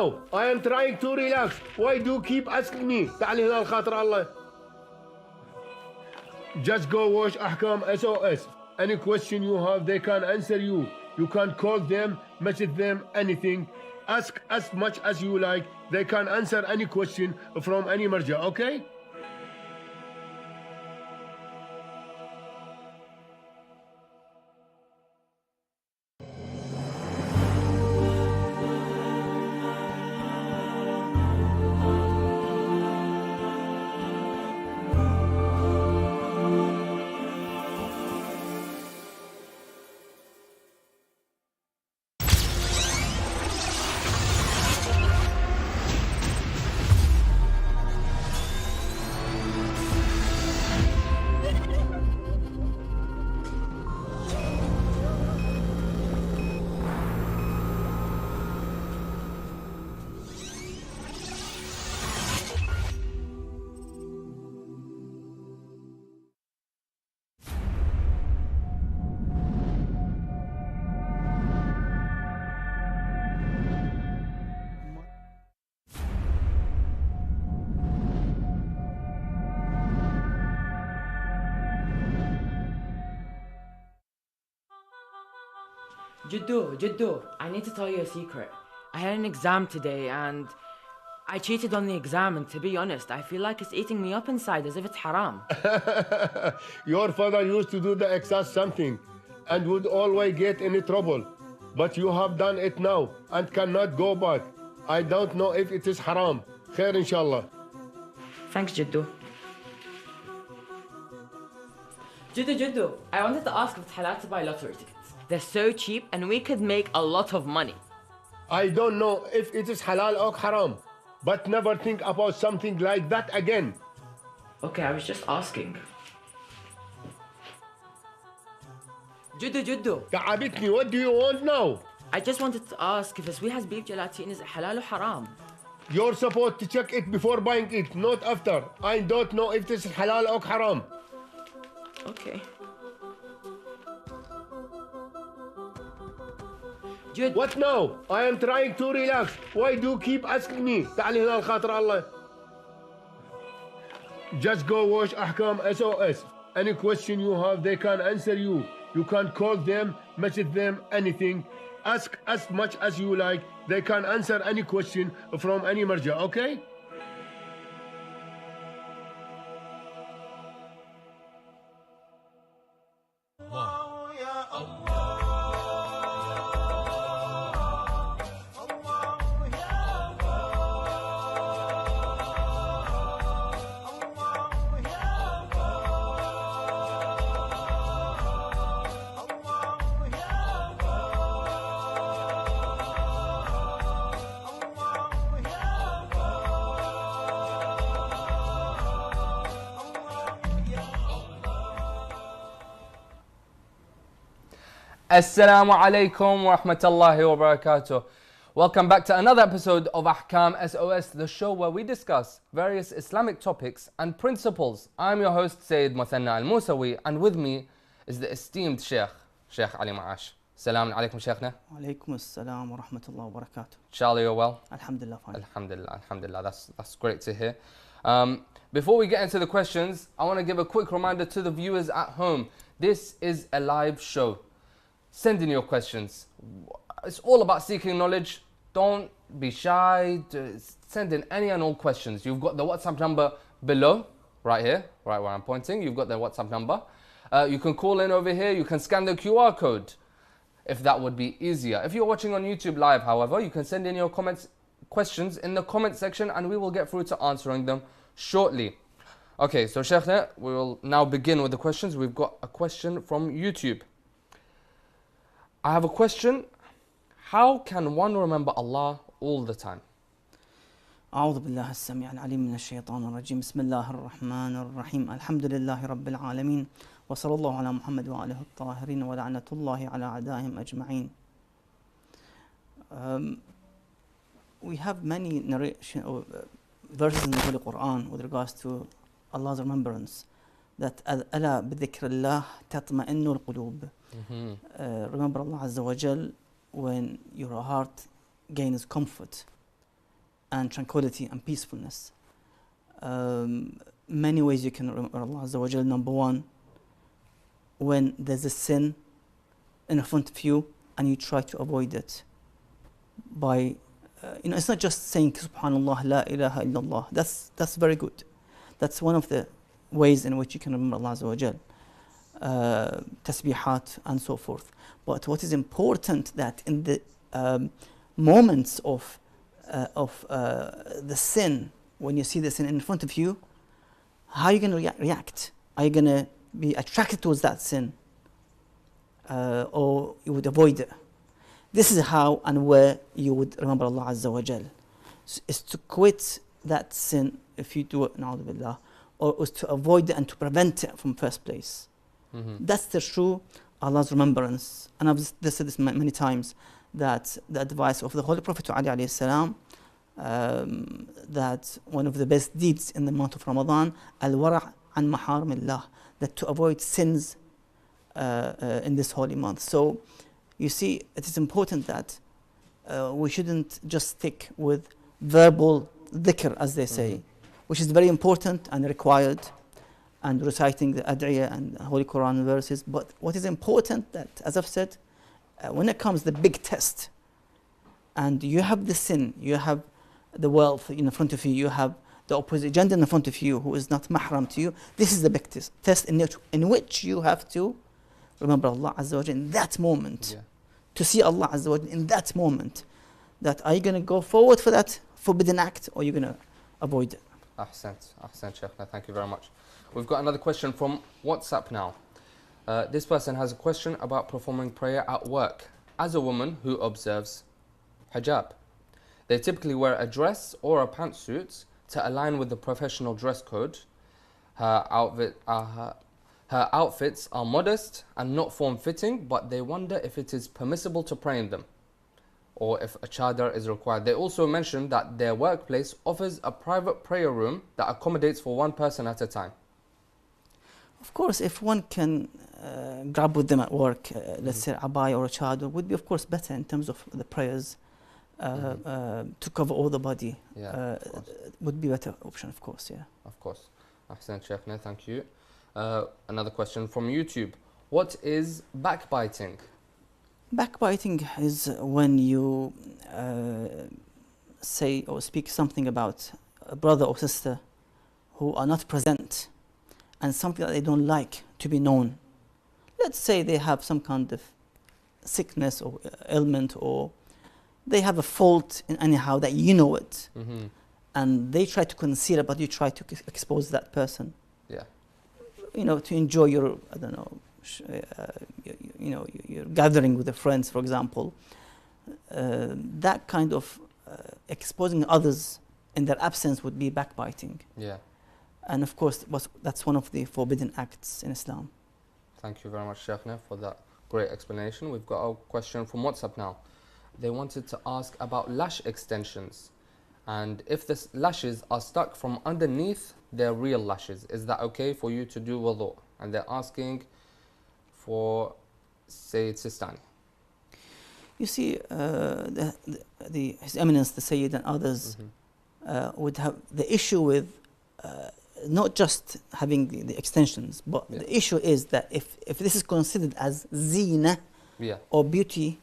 now? I am trying to relax. Why do you keep asking me? تعال هنا الخاطر الله. Just go watch Ahkam SOS. Any question you have, they can answer you. You can call them, message them, anything. Ask as much as you like. They can answer any question from any marja, okay? Jiddu, I need to tell you a secret. I had an exam today and I cheated on the exam, and to be honest, I feel like it's eating me up inside as if it's haram. Your father used to do the exact something and would always get in trouble. But you have done it now and cannot go back. I don't know if it is haram. Khair inshallah. Thanks, Jiddu. Jiddu, I wanted to ask if it's halal to buy lottery tickets. They're so cheap and we could make a lot of money. I don't know if it is halal or haram, but never think about something like that again. Okay, I was just asking. Jiddu. تعبتني, what do you want now? I just wanted to ask if Sweet's beef gelatin is halal or haram. You're supposed to check it before buying it, not after. I don't know if this is halal or haram. Okay. What now? I am trying to relax. Why do you keep asking me? تعال هنا الخاطر الله. Just go watch Ahkam SOS. Any question you have, they can answer you. You can call them, message them, anything. Ask as much as you like. They can answer any question from any marja, okay? Assalamu alaikum wa rahmatullahi wa barakatuh. Welcome back to another episode of Ahkam SOS, the show where we discuss various Islamic topics and principles. I'm your host, Sayyid Muthanna Al-Musawi, and with me is the esteemed Sheikh Ali Ma'ash. Assalamu alaikum, Sheikhna. Wa alaikum assalam wa rahmatullahi wa barakatuh. Inshallah, you're well? Alhamdulillah, fine. Alhamdulillah, that's great to hear. Before we get into the questions, I want to give a quick reminder to the viewers at home. This is a live show. Send in your questions. It's all about seeking knowledge. Don't be shy. Send in any and all questions. You've got the WhatsApp number below, right here, right where I'm pointing. You've got the WhatsApp number. You can call in over here. You can scan the QR code if that would be easier. If you're watching on YouTube live, however, you can send in your questions in the comment section and we will get through to answering them shortly. Okay, so Sheikhna, we will now begin with the questions. We've got a question from YouTube. I have a question. How can one remember Allah all the time? أعوذ بالله السميع العليم من الشيطان الرجيم بسم الله الرحمن الرحيم الحمد لله رب العالمين وصلى الله على محمد وآله الطاهرين ولعنة الله على أعدائهم أجمعين. We have many verses in the Holy Quran with regards to Allah's remembrance, that ألا بذكر الله تطمئن القلوب. Remember Allah Azza wa Jal when your heart gains comfort. and tranquility and peacefulness. Many ways you can remember Allah Azza wa Jal. Number one, when there's a sin in front of you and you try to avoid it by, it's not just saying Subhanallah, La ilaha illallah. That's very good. That's one of the ways in which you can remember Allah Azza wa Jal. Tasbihat and so forth. But what is important that in the moments of the sin, when you see the sin in front of you, how are you going to react? Are you going to be attracted towards that sin, or you would avoid it? This is how and where you would remember Allah Azza wa Jal. Is to quit that sin if you do it, na'udhu billah, or is to avoid it and to prevent it from first place. That's the true Allah's remembrance. And I've said this many times, that the advice of the Holy Prophet Ali alayhi salam, that one of the best deeds in the month of Ramadan, al-wara' an maharimillah, that to avoid sins in this holy month. So you see, it is important that we shouldn't just stick with verbal dhikr, as they say, which is very important and required, and reciting the ad'iyah and Holy Quran verses. But what is important, that, as I've said, when it comes the big test, and you have the sin, you have the wealth in front of you, you have the opposite gender in front of you who is not mahram to you, this is the big test in which you have to remember Allah Azza wa Jal in that moment. To see Allah Azza wa Jal in that moment. That are you going to go forward for that forbidden act, or are you going to avoid it? Ahsant, Shaykhna, thank you very much. We've got another question from WhatsApp now. This person has a question about performing prayer at work as a woman who observes hijab. They typically wear a dress or a pantsuit to align with the professional dress code. Her outfits are modest and not form-fitting, but they wonder if it is permissible to pray in them, or if a chadar is required. They also mentioned that their workplace offers a private prayer room that accommodates for one person at a time. Of course, if one can grab with them at work, let's say abaya or a chadar, would be of course better in terms of the prayers to cover all the body. Would be better option, of course. Yeah. Of course. Ahsan Shaykhna, thank you. Another question from YouTube. What is backbiting? Backbiting is when you say or speak something about a brother or sister who are not present, and something that they don't like to be known. Let's say they have some kind of sickness or ailment, or they have a fault in anyhow that you know it, and they try to conceal it, but you try to expose that person. Yeah. To enjoy your, I don't know, you're gathering with the friends, for example. That kind of exposing others in their absence would be backbiting. Yeah. And of course, that's one of the forbidden acts in Islam. Thank you very much, Shaykhna, for that great explanation. We've got a question from WhatsApp now. They wanted to ask about lash extensions, and if the lashes are stuck from underneath their real lashes, is that okay for you to do wudu? And they're asking for Sayyid Sistani. You see, His Eminence, the Sayyid and others would have the issue with not just having the extensions, but the issue is that if this is considered as zina or beauty,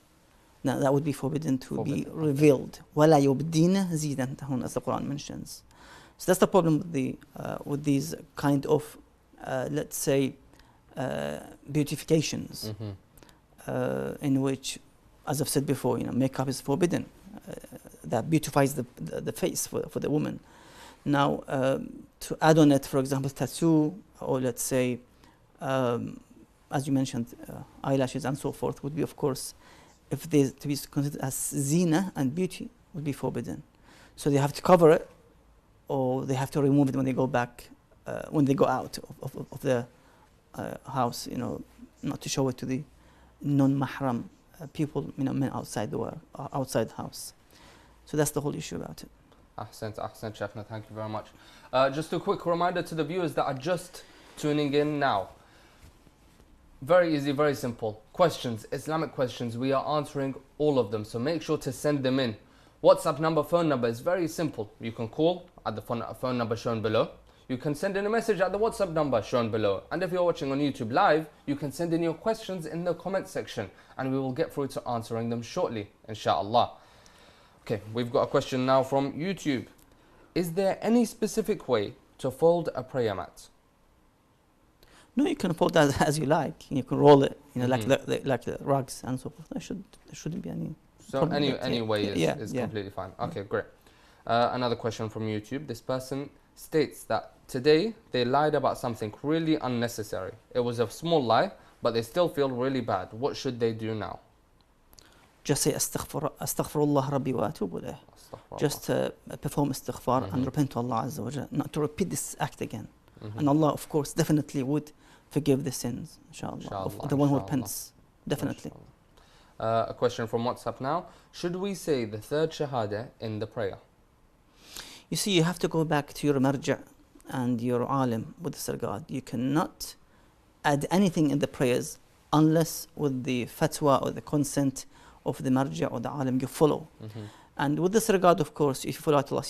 now that would be forbidden to be revealed. وَلَا يُبْدِينَ زِينَتَهُنَّ, as the Quran mentions. So that's the problem with these kind of, let's say, beautifications, in which, as I've said before, makeup is forbidden. That beautifies the face for the woman. Now, to add on it, for example, tattoo, or let's say, as you mentioned, eyelashes and so forth, would be, of course, if they to be considered as zina and beauty, would be forbidden. So they have to cover it, or they have to remove it when they go back, when they go out of the house, not to show it to the non-mahram people, men outside outside the house. So that's the whole issue about it. Ahsant, Shaykhna, thank you very much. Just a quick reminder to the viewers that are just tuning in now. Very easy, very simple. Questions, Islamic questions, we are answering all of them, so make sure to send them in. WhatsApp number, phone number is very simple. You can call at the phone number shown below. You can send in a message at the WhatsApp number shown below. And if you're watching on YouTube live, you can send in your questions in the comment section and we will get through to answering them shortly, inshallah. Okay, we've got a question now from YouTube. Is there any specific way to fold a prayer mat? No, you can fold that as you like. You can roll it, like the rugs and so forth. There shouldn't be any. So any way is completely fine. Okay, great. Another question from YouTube. This person states that today they lied about something really unnecessary. It was a small lie, but they still feel really bad. What should they do now? Just say astaghfirullah rabbi wa atubu ilayh. Just perform istighfar and repent to Allah Azza wa Jalla, not to repeat this act again. And Allah, of course, definitely would forgive the sins, inshallah, of the one who repents, definitely. A question from WhatsApp now. Should we say the third shahada in the prayer? You see, you have to go back to your marājiʿ and your alim with this regard. You cannot add anything in the prayers unless with the fatwa or the consent of the marājiʿ or the alim you follow. And with this regard, of course, if you follow Ayatollah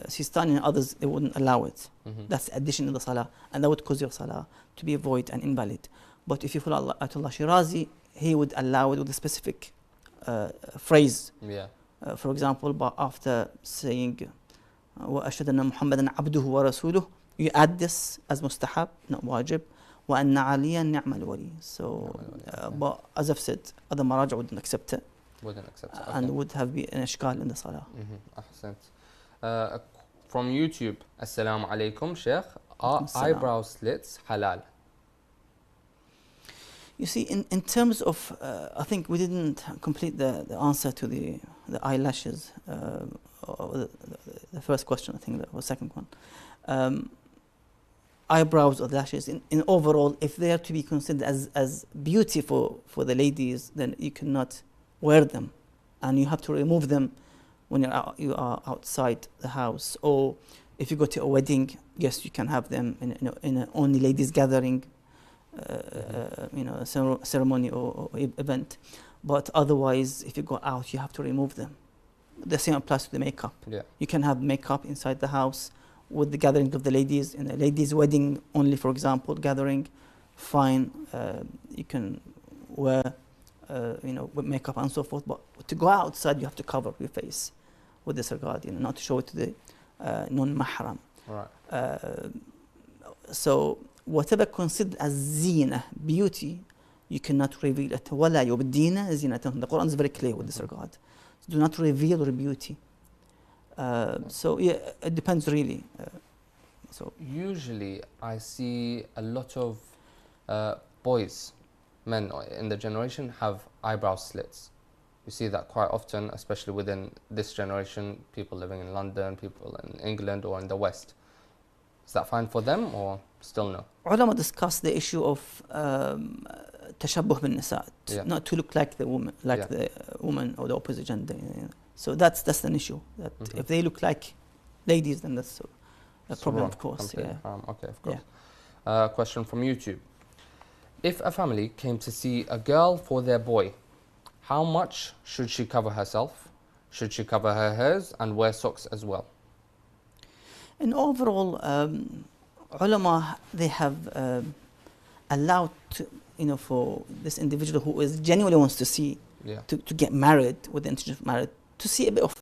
Sistani and others, they wouldn't allow it. That's addition in the salah, and that would cause your salah to be void and invalid. But if you follow Ayatollah Shirazi, he would allow it with a specific phrase. For example, but after saying وَأَشْهَدُ أَنَّ مُحَمَّدًا عَبْدُهُ وَرَسُولُهُ, you add this as mustahab, not wajib. وَأَنَّ عَلِيًّا نِعْمَ الْوَلِيُّ. So, but as I've said, other marājiʿ wouldn't accept it. And would have been an ishkal in the salah. Ahsant. From YouTube, Assalamu alaikum, Sheikh. Are eyebrow slits halal? You see, in terms of, I think we didn't complete the answer to the eyelashes, or the first question, I think, or second one. Eyebrows or lashes, in overall, if they are to be considered as beauty for the ladies, then you cannot wear them, and you have to remove them when you are outside the house. Or if you go to a wedding, yes, you can have them in a only ladies gathering, ceremony or event. But otherwise, if you go out, you have to remove them. The same applies to the makeup. You can have makeup inside the house with the gathering of the ladies. In a ladies' wedding only, for example, gathering, fine, you can wear with makeup and so forth. But to go outside, you have to cover your face with this regard, not to show it to the non-mahram. So whatever considered as zina, beauty, you cannot reveal it. وَلَا يُبْدِينَ زِينَتَهُنَّ. The Quran is very clear with this regard. Do not reveal your beauty. So yeah, it depends really. So usually I see a lot of boys, men in the generation, have eyebrow slits. You see that quite often, especially within this generation, people living in London, people in England or in the West. Is that fine for them or still no? Ulama discuss the issue of tashabbuh bin nisa, not to look like the woman, the woman or the opposite gender. So that's an issue. That if they look like ladies, then that's a problem, of course. Okay, of course. Question from YouTube. If a family came to see a girl for their boy, how much should she cover herself? Should she cover her hairs and wear socks as well? In overall, ulama, they have allowed for this individual who is genuinely wants to see to get married with the intention of marriage, to see a bit of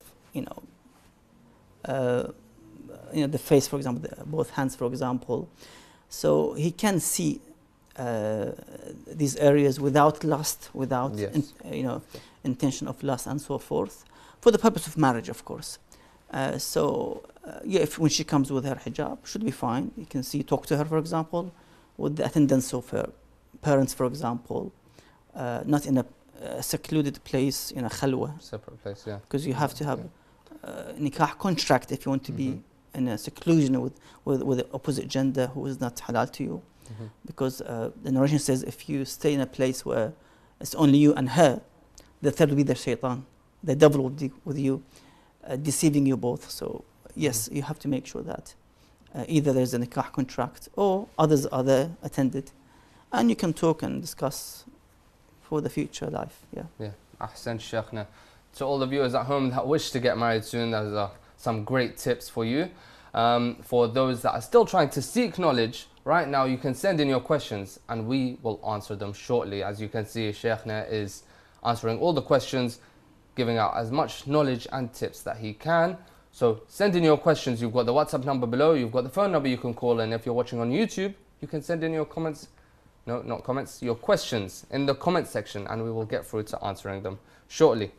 the face, for example, both hands, for example, so he can see these areas without lust, without intention of lust and so forth, for the purpose of marriage, of course. When she comes with her hijab, should be fine. You can talk to her, for example, with the attendance of her parents, for example, not in a secluded place, in a khalwa. Separate place, because you have to have nikah contract if you want to be in a seclusion with the opposite gender who is not halal to you. Because the narration says if you stay in a place where it's only you and her, the third will be the shaitan. The devil will be with you, deceiving you both. So yes, you have to make sure that either there's a nikah contract or others are there attended, and you can talk and discuss for the future life. Ahsan Shaykhna. to all the viewers at home that wish to get married soon, there's some great tips for you. For those that are still trying to seek knowledge, right now you can send in your questions and we will answer them shortly. As you can see, Sheikhna is answering all the questions, giving out as much knowledge and tips that he can. So send in your questions. You've got the WhatsApp number below, you've got the phone number you can call, and if you're watching on YouTube, you can send in your comments, no, not comments, your questions in the comment section, and we will get through to answering them shortly.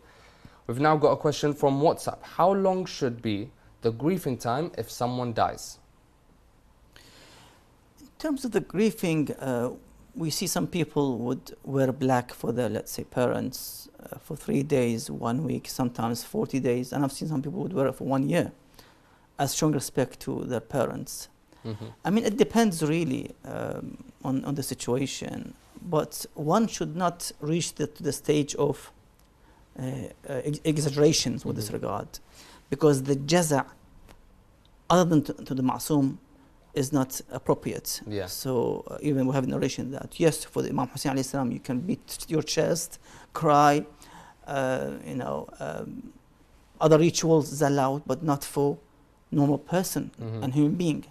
We've now got a question from WhatsApp. How long should be the grieving time if someone dies? In terms of the grieving, we see some people would wear black for their, let's say, parents for 3 days, 1 week, sometimes 40 days. And I've seen some people would wear it for 1 year as showing respect to their parents. I mean, it depends really on the situation. But one should not reach the stage of exaggerations with this regard. Because the jaza', other than to the ma'soom, is not appropriate. Yeah. So even we have a narration that yes, for the Imam Hussein alayhi salam, you can beat your chest, cry, other rituals is allowed, but not for normal person and human being.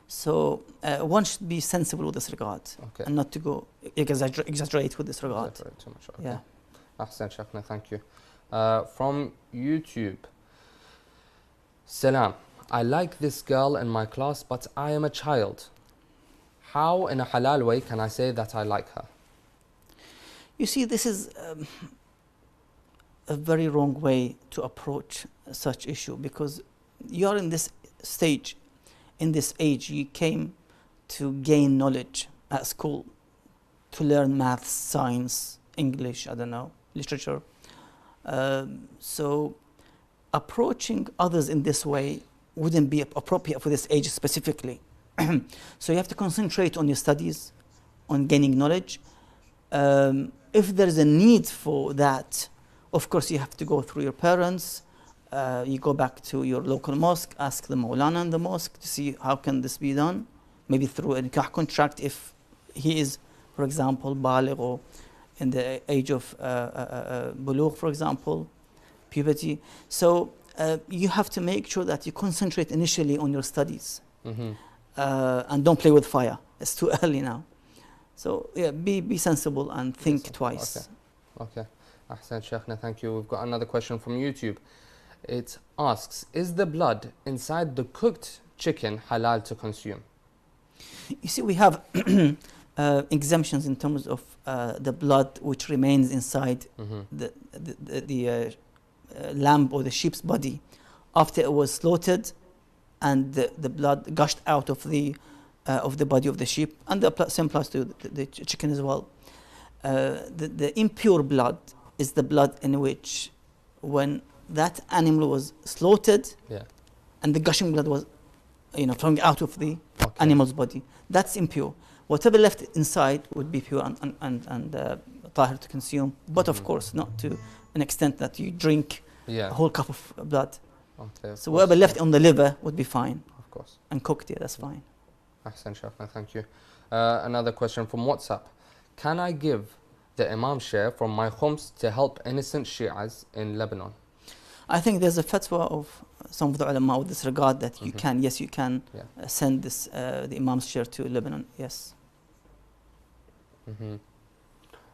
So one should be sensible with this regard, and not to go exaggerate with this regard. Exaggerate too much. Okay. Yeah. Ahsan, Sheikhna, thank you. From YouTube, Salam. I like this girl in my class, but I am a child. How, in a halal way, can I say that I like her? You see, this is a very wrong way to approach such issue, because you are in this stage, in this age, you came to gain knowledge at school, to learn maths, science, English, I don't know, literature. So approaching others in this way wouldn't be appropriate for this age specifically. So you have to concentrate on your studies, on gaining knowledge. If there is a need for that, of course you have to go through your parents. You go back to your local mosque, ask the Maulana in the mosque to see how can this be done. Maybe through a nikah contract if he is, for example, baligh or in the age of bulugh, for example, puberty. So you have to make sure that you concentrate initially on your studies and don't play with fire. It's too early now. So yeah, be sensible and think twice. Okay. Ahsan, Sheikhna, thank you. We've got another question from YouTube. It asks, is the blood inside the cooked chicken halal to consume? You see, we have exemptions in terms of the blood which remains inside the lamb or the sheep's body after it was slaughtered, and the blood gushed out of the body of the sheep, and the same applies to the chicken as well. The impure blood is the blood in which, when that animal was slaughtered, and the gushing blood was, flowing out of the animal's body, that's impure. Whatever left inside would be pure and tahir to consume, but of course not to an extent that you drink a whole cup of blood. So whatever left on the liver would be fine. Of course. And cooked, that's fine. Ahsan, Sheikhna, thank you. Another question from WhatsApp. Can I give the Imam share from my khums to help innocent Shi'as in Lebanon? I think there's a fatwa of some of the ulama with this regard that you can, yes, you can send this the Imam's share to Lebanon, yes.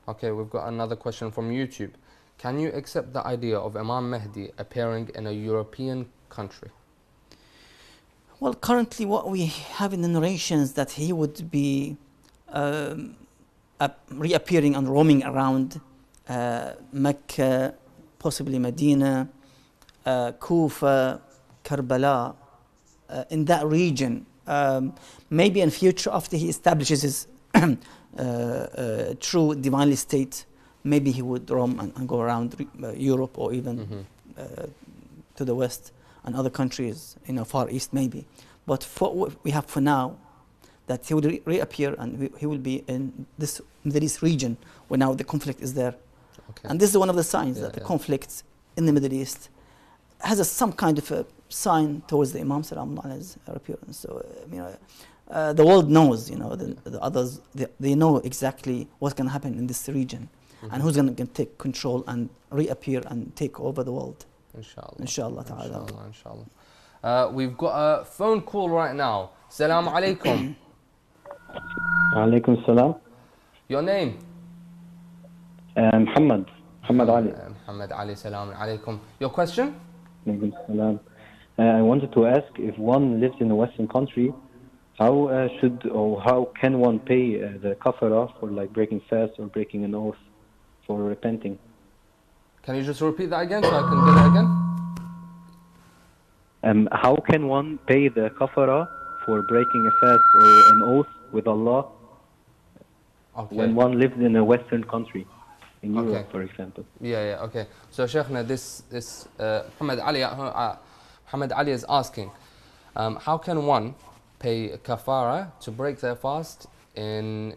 Okay, we've got another question from YouTube. Can you accept the idea of Imam Mahdi appearing in a European country? Well, currently what we have in the narrations that he would be reappearing and roaming around Mecca, possibly Medina, Kufa, Karbala, in that region. Maybe in future, after he establishes his true divinely state, maybe he would roam and go around Europe or even to the west and other countries, Far East maybe. But for what we have for now, that he will reappear and he will be in this Middle East region where now the conflict is there. And this is one of the signs that the conflict in the Middle East has some kind of a sign towards the Imam Salamullah's appearance. So, the world knows, the others, they know exactly what's going to happen in this region. and who's going to take control and reappear and take over the world. Inshallah ta'ala. Inshallah. We've got a phone call right now. Assalamu alaikum. Alaikum salam. Your name? Muhammad Ali. Muhammad Ali, salam alaikum. Your question? Alaikum salam. I wanted to ask, if one lives in a Western country, how can one pay the Kaffarah for like breaking fast or breaking an oath for repenting? Can you just repeat that again so I can get it again? How can one pay the Kaffarah for breaking a fast or an oath with Allah when one lives in a Western country, in Europe, for example? Okay. So, Shaykhna, this Muhammad Ali is asking, how can one pay kafara to break their fast in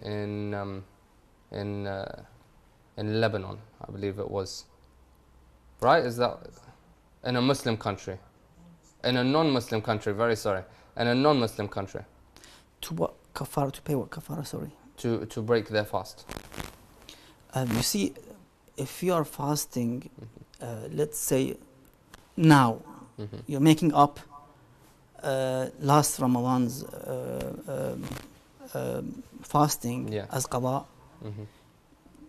Lebanon, I believe it was. Right? Is that in a Muslim country? In a non-Muslim country, very sorry. In a non-Muslim country. To what kafara? To pay what kafara? Sorry. To break their fast. You see, if you are fasting, let's say now, you're making up last Ramadan's fasting as qada.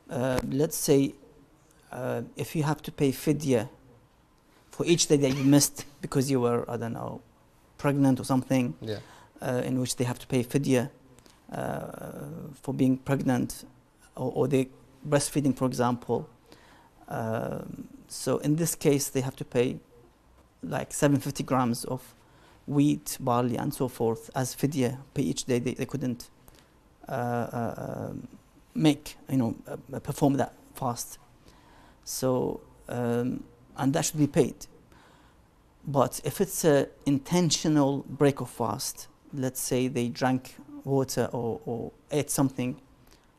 Let's say if you have to pay fidya for each day that you missed because you were, I don't know, pregnant or something, in which they have to pay fidya for being pregnant, or they breastfeeding, for example. So in this case, they have to pay like 750 grams of wheat, barley, and so forth as fidya, pay each day. They couldn't perform that fast. So, and that should be paid. But if it's an intentional break of fast, let's say they drank water or ate something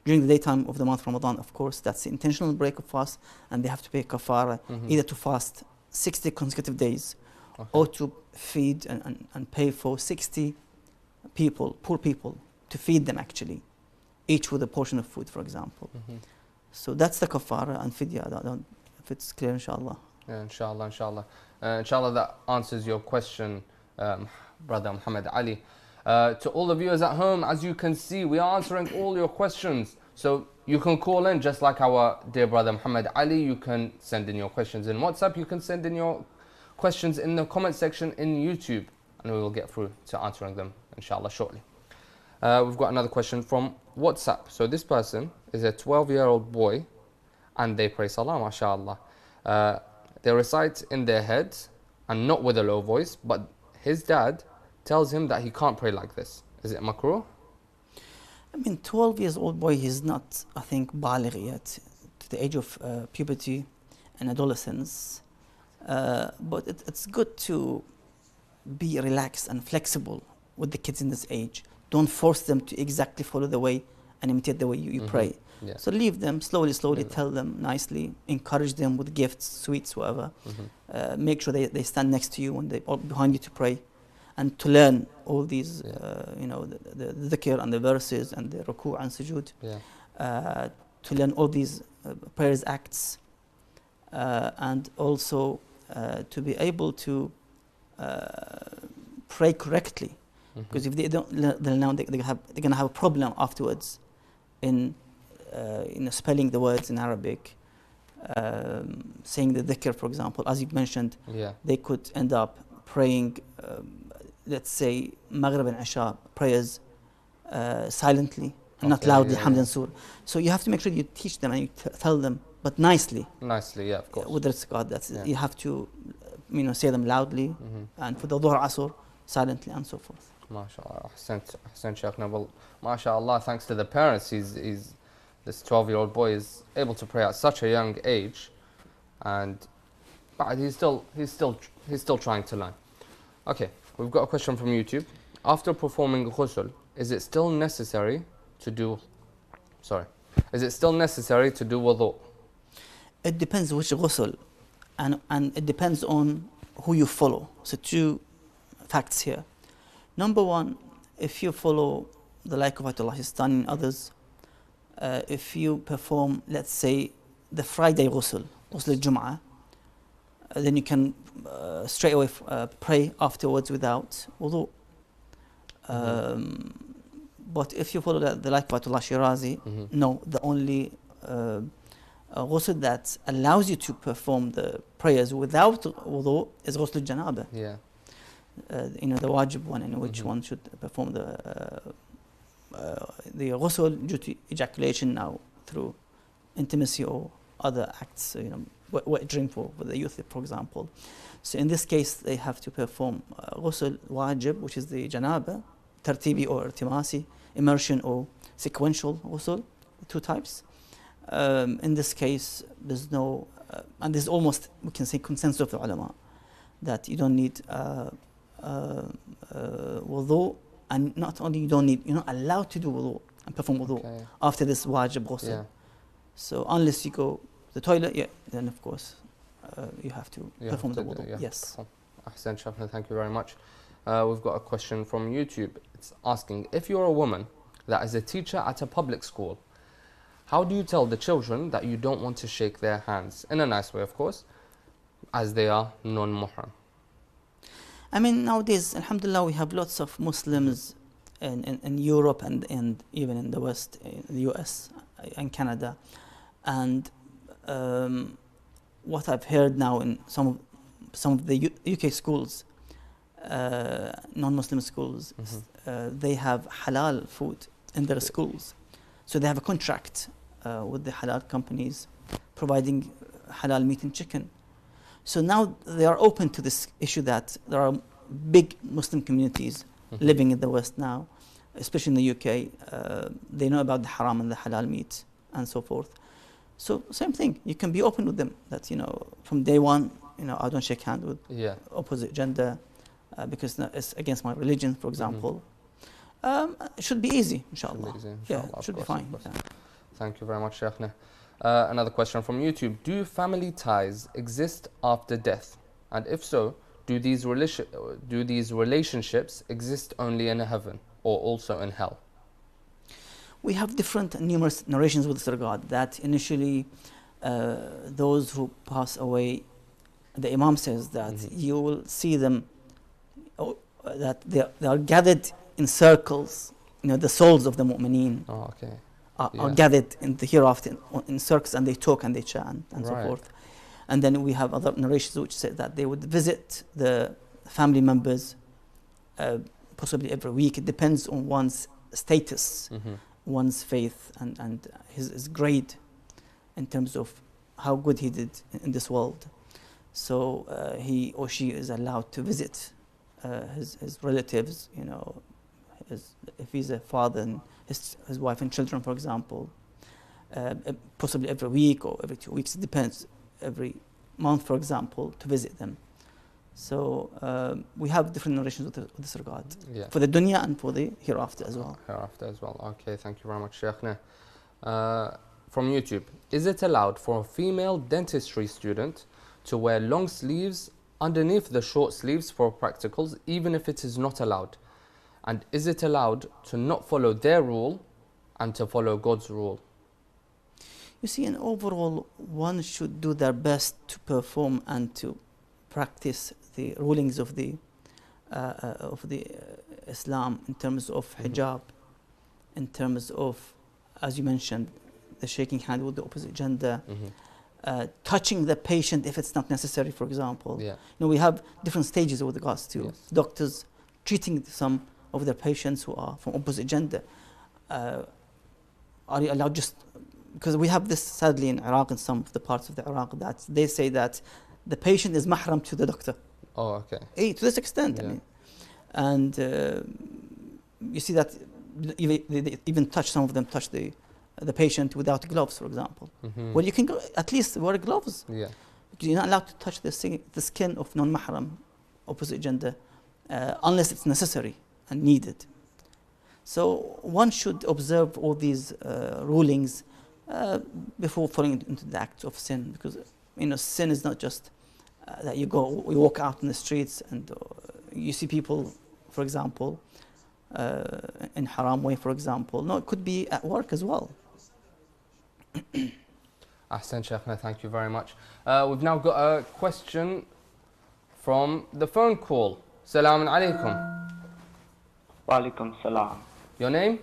during the daytime of the month Ramadan, of course, that's the intentional break of fast, and they have to pay kafara, either to fast 60 consecutive days, or to feed and pay for 60 people, poor people, to feed them actually, each with a portion of food, for example. So that's the kafara and fidya, if it's clear, inshallah. Yeah, inshallah. Inshallah that answers your question, Brother Muhammad Ali. To all the viewers at home, as you can see, we are answering all your questions. So you can call in just like our dear brother Muhammad Ali. You can send in your questions in WhatsApp. You can send in your questions in the comment section in YouTube, and we will get through to answering them, inshallah, shortly. We've got another question from WhatsApp. So this person is a 12-year-old boy, and they pray salah, mashallah. They recite in their heads and not with a low voice, but his dad tells him that he can't pray like this. Is it makruh? I mean, 12 years old boy, he's not, I think, baligh yet, to the age of puberty and adolescence. But it's good to be relaxed and flexible with the kids in this age. Don't force them to exactly follow the way and imitate the way you pray. So leave them slowly, tell them nicely, encourage them with gifts, sweets, whatever. Make sure they stand next to you and they all behind you to pray, and to learn all these, the dhikr and the verses and the ruku' and sujood. To learn all these prayers acts, and also to be able to pray correctly. Because if they don't learn now, they're going to have a problem afterwards in spelling the words in Arabic, saying the dhikr, for example. As you mentioned, they could end up praying, let's say, Maghrib and Isha prayers silently and not loudly, hamd and sur. So you have to make sure you teach them and you tell them, but nicely. Nicely, yeah, of course. With regard, you have to, say them loudly, and for the dhuhr, asr, silently, and so forth. MashaAllah, Ahsan Shaykhna. Well, MashaAllah, thanks to the parents, this 12-year-old boy is able to pray at such a young age, but he's still trying to learn. Okay, we've got a question from YouTube. After performing ghusl, is it still necessary to do wudu? It depends which ghusl, and it depends on who you follow. So two facts here. Number one, if you follow the like of Ayatollah Sistani and others, if you perform, let's say, the Friday ghusl al-Jum'ah, then you can straight away pray afterwards without wudu. But if you follow the life of Ayatollah Shirazi, no, the only ghusl that allows you to perform the prayers without wudu is ghusl al-Janaba. Yeah. The wajib one, in which one should perform the ghusl due to ejaculation now through intimacy or other acts, wet dream for the youth, for example. So in this case, they have to perform ghusl wajib, which is the janaba, tartibi or irtimasi, immersion or sequential ghusl, two types. In this case, there's no, and there's almost, we can say, consensus of the ulama, that you don't need wudu, and not only you don't need, you're not allowed to do wudu and perform wudu after this wajib ghusl. Yeah. So unless you go to the toilet, then of course you have to perform the wudu. Yes. Ahsan Shafna, thank you very much. We've got a question from YouTube. It's asking, if you're a woman that is a teacher at a public school, how do you tell the children that you don't want to shake their hands? In a nice way, of course, as they are non-muhram. I mean, nowadays, alhamdulillah, we have lots of Muslims in Europe and even in the West, in the US and Canada. And what I've heard now in some of the UK schools, non-Muslim schools, they have halal food in their schools. So they have a contract with the halal companies providing halal meat and chicken. So now they are open to this issue that there are big Muslim communities living in the West now, especially in the UK. They know about the haram and the halal meat and so forth. So same thing, you can be open with them that, from day one, I don't shake hands with opposite gender because it's against my religion, for example. It should be easy, inshallah. It should be fine. Yeah. Thank you very much, Shaykhna. Another question from YouTube. Do family ties exist after death? And if so, do these relationships exist only in heaven or also in hell? We have different numerous narrations with this regard, that initially those who pass away, the Imam says that you will see them, that they are gathered in circles, the souls of the mu'mineen are gathered in the hereafter in circles, and they talk and they chant and so forth. And then we have other narrations which say that they would visit the family members possibly every week. It depends on one's status, one's faith and his grade in terms of how good he did in this world. So he or she is allowed to visit his relatives, if he's a father and his wife and children, for example, possibly every week or every 2 weeks, it depends, every month, for example, to visit them. So we have different narrations with this regard, for the dunya and for the hereafter as well. Hereafter as well. Okay, thank you very much, Shaykhna. From YouTube, is it allowed for a female dentistry student to wear long sleeves underneath the short sleeves for practicals, even if it is not allowed? And is it allowed to not follow their rule and to follow God's rule? You see, in overall, one should do their best to perform and to practice the rulings of the Islam in terms of hijab, in terms of, as you mentioned, the shaking hand with the opposite gender, touching the patient if it's not necessary, for example. We have different stages with regards to doctors treating some of their patients who are from opposite gender. Are you allowed just, because we have this sadly in Iraq, in some of the parts of the Iraq, that they say that the patient is mahram to the doctor. Oh, okay. To this extent, I mean. And you see that they even some of them touch the patient without gloves, for example. Well, you can go, at least wear gloves. Because you're not allowed to touch the skin of non-mahram, opposite gender, unless it's necessary and needed. So one should observe all these rulings before falling into the act of sin, because sin is not just that you walk out in the streets and you see people, for example, in haram way, for example. No, it could be at work as well. Ahsan Shaykhna, thank you very much. We've now got a question from the phone call. Salaam alaikum. Wa alaikum salam. Your name?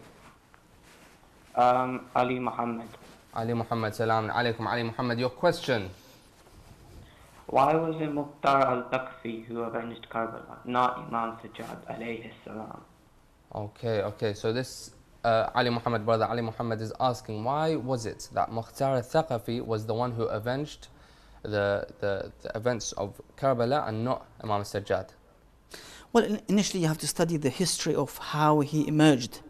Ali Muhammad. Ali Muhammad, Salaam alaikum. Ali Muhammad, your question. Why was it Mukhtar al-Taqfi who avenged Karbala, not Imam Sajjad alayhi salam? Okay, so this Ali Muhammad, brother Ali Muhammad is asking, why was it that Mukhtar al-Thaqafi was the one who avenged the events of Karbala and not Imam Sajjad? Well, initially you have to study the history of how he emerged,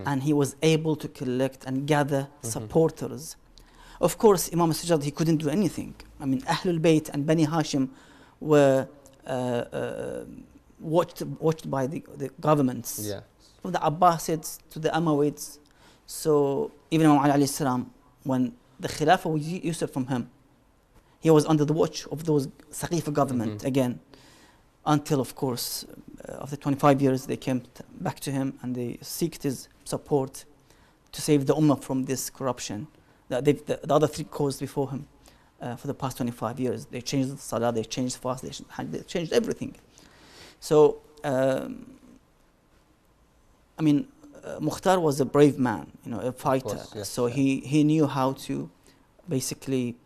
and he was able to collect and gather supporters. Of course, Imam Sajjad, he couldn't do anything. I mean, Ahlul Bayt and Bani Hashim were watched by the governments. Yeah. From the Abbasids to the Umayyads. So even Imam Ali alayhi salam, when the Khilafah was usurped from him, he was under the watch of those Saqifa government again, until of course after 25 years they came back to him and they sought his support to save the Ummah from this corruption that the other three caused before him for the past 25 years. They changed the Salah, they changed fast, they changed everything. So I mean, Mukhtar was a brave man, a fighter. Course, yes, so he knew how to basically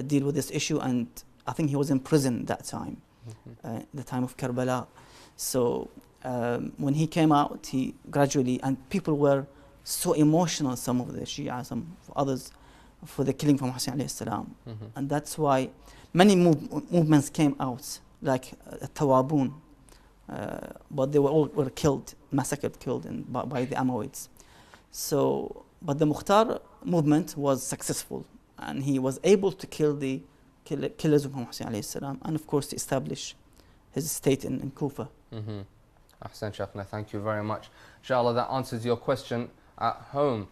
deal with this issue, and I think he was in prison at that time, the time of Karbala. So when he came out, he gradually, and people were so emotional, some of the Shia, some others, for the killing from Hussein alayhi salam. And that's why many movements came out, like Tawabun, but they were killed, massacred, killed by the Umayyads. So, but the Mukhtar movement was successful, and he was able to kill the killers of Hussein alayhi salam, and of course to establish his state in Kufa. Ahsan Shaykhna, thank you very much. Inshallah, that answers your question at home,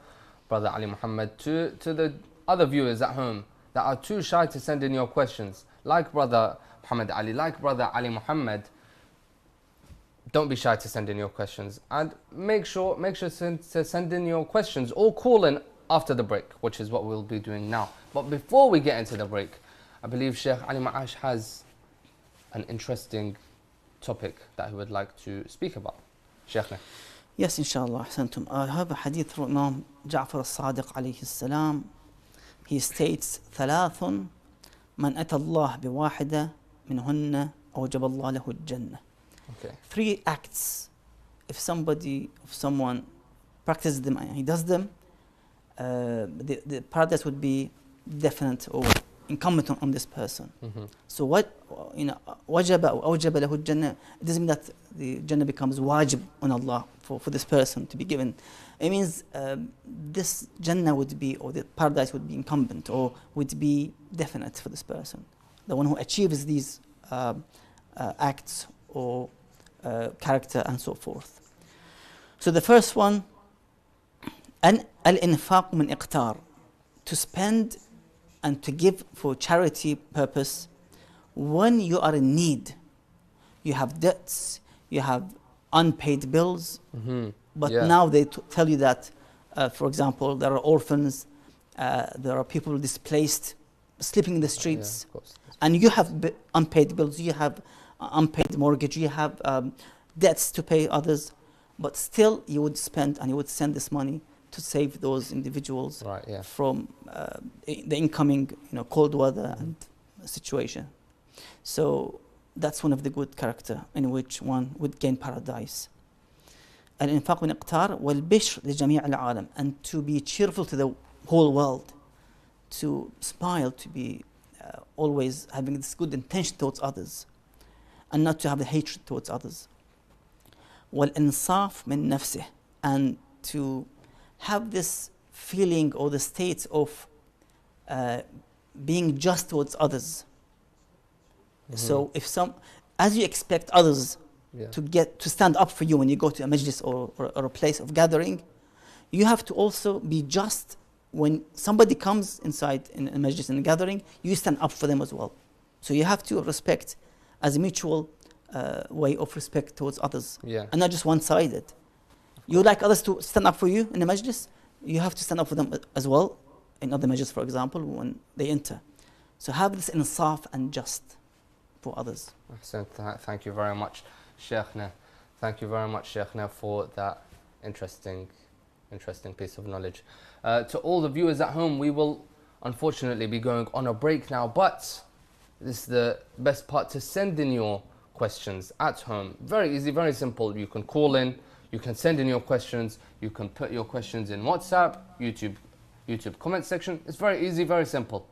brother Ali Muhammad. To the other viewers at home that are too shy to send in your questions, like brother Muhammad Ali, like brother Ali Muhammad, don't be shy to send in your questions, and make sure to send in your questions or call in after the break, which is what we'll be doing now. But before we get into the break, I believe Sheikh Ali Ma'ash has an interesting topic that he would like to speak about. Sheikhna. Yes, inshallah, ahsantum. I have a hadith from Imam Ja'far al-Sadiq alayhi salam. He states, ثلاث من أتى الله بواحدة منهن أوجب الله له الجنة. Okay. 3 acts, if someone practices them and he does them, the paradise would be definite or incumbent on this person. So what, wajaba or awjaba lahu al-jannah, it doesn't mean that the jannah becomes wajib on Allah for this person to be given. It means this jannah would be, or the paradise would be incumbent or would be definite for this person, the one who achieves these acts or character and so forth. So the first one, al-infaq min iqtar, to spend and to give for charity purpose when you are in need. You have debts, you have unpaid bills, but now they tell you that, for example, there are orphans, there are people displaced, sleeping in the streets, and you have unpaid bills, you have unpaid mortgage, you have debts to pay others, but still you would spend and you would send this money to save those individuals from the incoming cold weather and situation. So that's one of the good character in which one would gain paradise. الإنفاق بالإقتار والبشر لجميع العالم, and to be cheerful to the whole world, to smile, to be always having this good intention towards others, and not to have the hatred towards others. والإنصاف من نفسه, and to have this feeling or the state of being just towards others. So as you expect others to stand up for you when you go to a majlis or a place of gathering, you have to also be just when somebody comes inside in a majlis and a gathering, you stand up for them as well. So you have to respect as a mutual way of respect towards others, and not just one-sided. You like others to stand up for you in a majlis, you have to stand up for them as well in other measures, for example, when they enter. So have this insaf and just for others. Thank you very much, Sheikhna. Thank you very much, Sheikhna, for that interesting piece of knowledge. To all the viewers at home, we will unfortunately be going on a break now, but this is the best part, to send in your questions at home. Very easy, very simple. You can call in, you can send in your questions, you can put your questions in WhatsApp, YouTube comment section. It's very easy, very simple.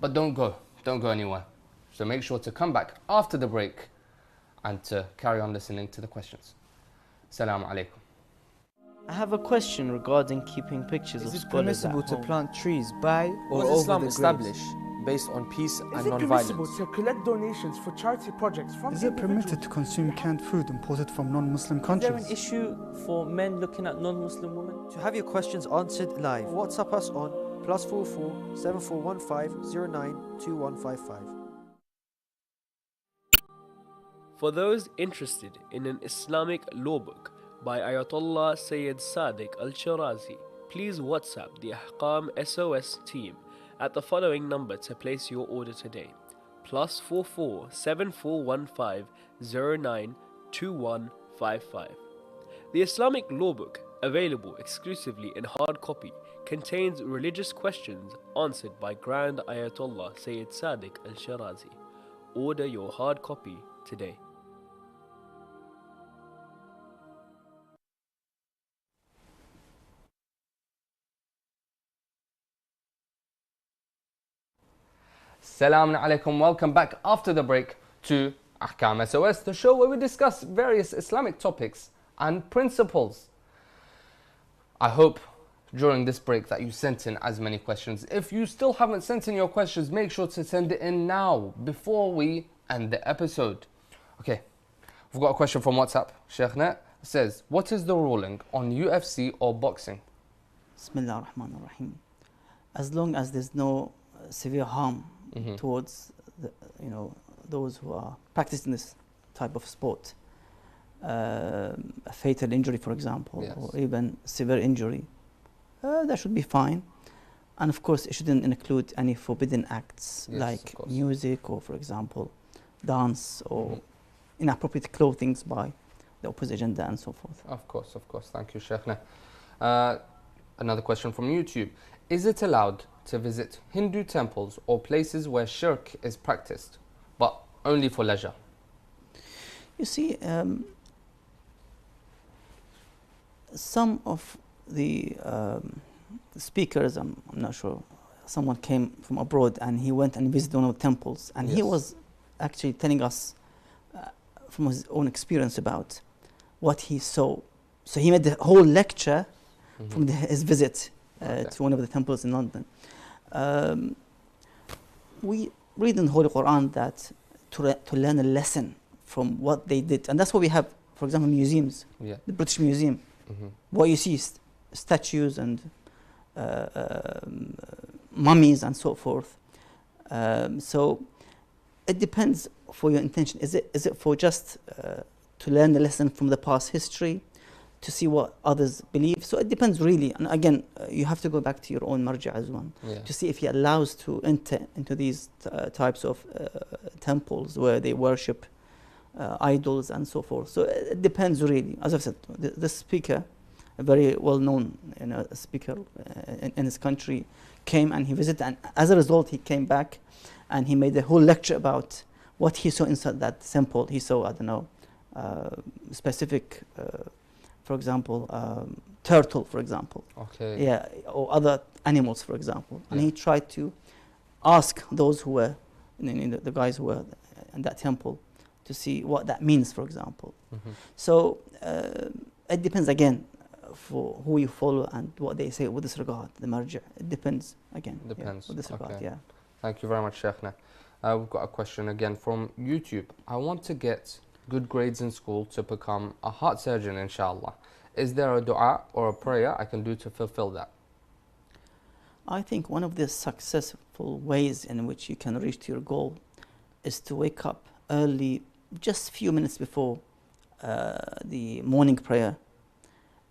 But don't go anywhere. So make sure to come back after the break and to carry on listening to the questions. Assalamu alaikum. I have a question regarding keeping pictures of scholars. Is it permissible to plant trees by or over Islam the established based on peace and non-violence? Is it permissible to collect donations for charity projects from Is it permitted to consume canned food imported from non-Muslim countries? Is there an issue for men looking at non-Muslim women? To have your questions answered live, WhatsApp us on +44 7415 092155. For those interested in an Islamic law book by Ayatollah Sayyid Sadiq Al-Shirazi, please WhatsApp the Ahkam SOS team at the following number to place your order today: +44 7415 092155. The Islamic law book, available exclusively in hard copy, contains religious questions answered by Grand Ayatollah Sayyid Sadiq Al-Shirazi. Order your hard copy today. Assalamu alaikum. Welcome back after the break to Ahkam SOS, the show where we discuss various Islamic topics and principles. I hope during this break that you sent in as many questions. If you still haven't sent in your questions, make sure to send it in now before we end the episode. Okay, we've got a question from WhatsApp. Sheikhna says, what is the ruling on UFC or boxing? Bismillah ar-Rahman ar-Rahim. As long as there's no severe harm towards those who are practicing this type of sport, a fatal injury, for example, or even severe injury, that should be fine. And of course, it shouldn't include any forbidden acts like music or, for example, dance or inappropriate clothing by the opposite gender and so forth. Of course. Thank you, Sheikhna. Another question from YouTube. Is it allowed to visit Hindu temples or places where shirk is practiced, but only for leisure? You see, some of the speakers, I'm not sure, someone came from abroad and he went and visited one of the temples, and he was actually telling us from his own experience about what he saw. So he made the whole lecture from his visit to one of the temples in London. We read in the Holy Quran that to learn a lesson from what they did, and that's what we have, for example, museums. The British Museum. What you see is statues and mummies and so forth. So it depends for your intention. Is it for just to learn the lesson from the past history, to see what others believe? So it depends really. And again, you have to go back to your own marājiʿ as one to see if he allows to enter into these types of temples where they worship idols and so forth. So it depends really. As I've said, the speaker, a very well-known speaker in his country, came and he visited, and as a result he came back and he made a whole lecture about what he saw inside that temple. He saw, I don't know, specific, for example, turtle, for example. Or other animals, for example. And he tried to ask those who were, the guys who were in that temple, to see what that means, for example. So it depends again for who you follow and what they say with this regard, the marājiʿ. It depends again. With this regard, Thank you very much, Sheikhna. We've got a question again from YouTube. I want to get good grades in school to become a heart surgeon, inshallah. Is there a dua or a prayer I can do to fulfill that? I think one of the successful ways in which you can reach to your goal is to wake up early, just a few minutes before the morning prayer,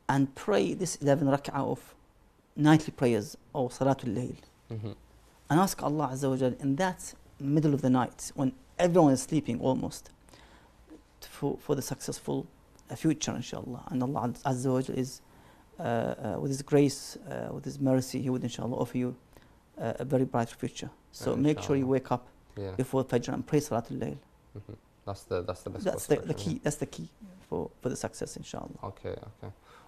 and pray this 11 rak'ah of nightly prayers or Salatul Layl, and ask Allah Azza wa Jal in that middle of the night when everyone is sleeping almost, for the successful future, inshallah. And Allah Azza wa Jal is, with His grace, with His mercy, He would inshallah offer you a very bright future. So make sure you wake up before Fajr and pray Salatul Layl. That's the best. The key. That's the key for the success, inshallah. Okay.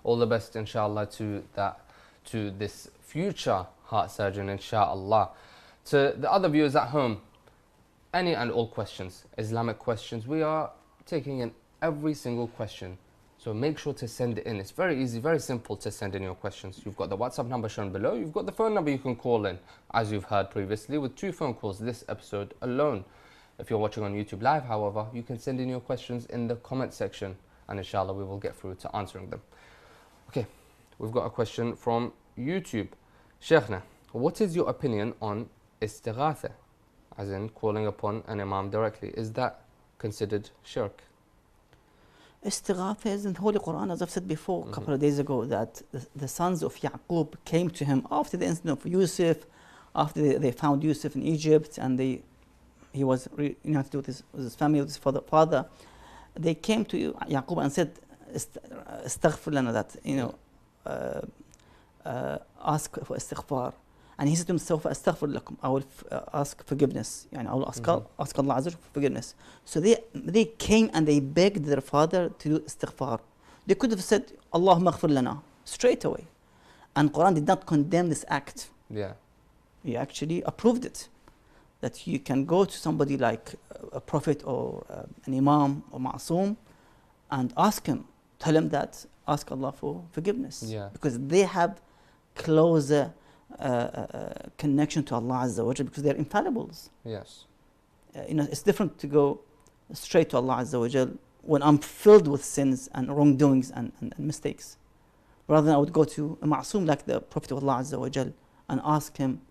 All the best, inshallah, to this future heart surgeon, inshallah. To the other viewers at home, any and all questions, Islamic questions, we are taking in every single question. So make sure to send it in. It's very easy, very simple to send in your questions. You've got the WhatsApp number shown below. You've got the phone number you can call in, as you've heard previously, with 2 phone calls this episode alone. If you're watching on YouTube Live, however, you can send in your questions in the comment section, and inshallah we will get through to answering them. Okay, we've got a question from YouTube. Sheikhna, what is your opinion on istighatha, as in calling upon an imam directly? Is that considered shirk? Istighatha is in the Holy Quran, as I've said before a couple of days ago, that the sons of Yaqub came to him after the incident of Yusuf, after they found Yusuf in Egypt, and he was reunited with his family, with his father. They came to Yaqub and said, "Astaghfir lana," that ask for istighfar. And he said to himself, "Astaghfir lakum," I will ask forgiveness. I will ask Allah Azza wa Jalla for forgiveness. So they came and they begged their father to do istighfar. They could have said, "Allahumma ighfir lana," straight away. And Quran did not condemn this act. Yeah. He actually approved it. That you can go to somebody like a prophet or an imam or ma'soom and ask him, tell him that, ask Allah for forgiveness. Yeah. Because they have closer connection to Allah Azza wa Jalla, because they're infallibles. Yes. It's different to go straight to Allah Azza wa Jalla when I'm filled with sins and wrongdoings and mistakes. Rather than I would go to a ma'soom like the Prophet of Allah Azza wa Jalla and ask him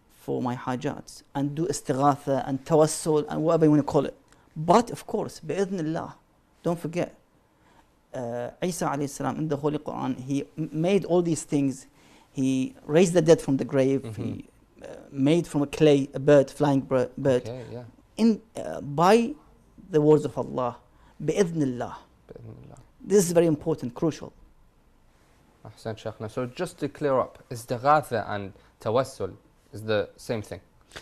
for my hajats and do istighatha and tawassul and whatever you want to call it. But of course, bi'idhnillah, don't forget, Isa alayhi salam in the Holy Quran, he made all these things. He raised the dead from the grave. He made from a clay a bird, flying bird. Okay, yeah. By the words of Allah, bi'idhnillah. This is very important, crucial. Ahsan Sheikhna. So just to clear up, istighatha and tawassul is the same thing?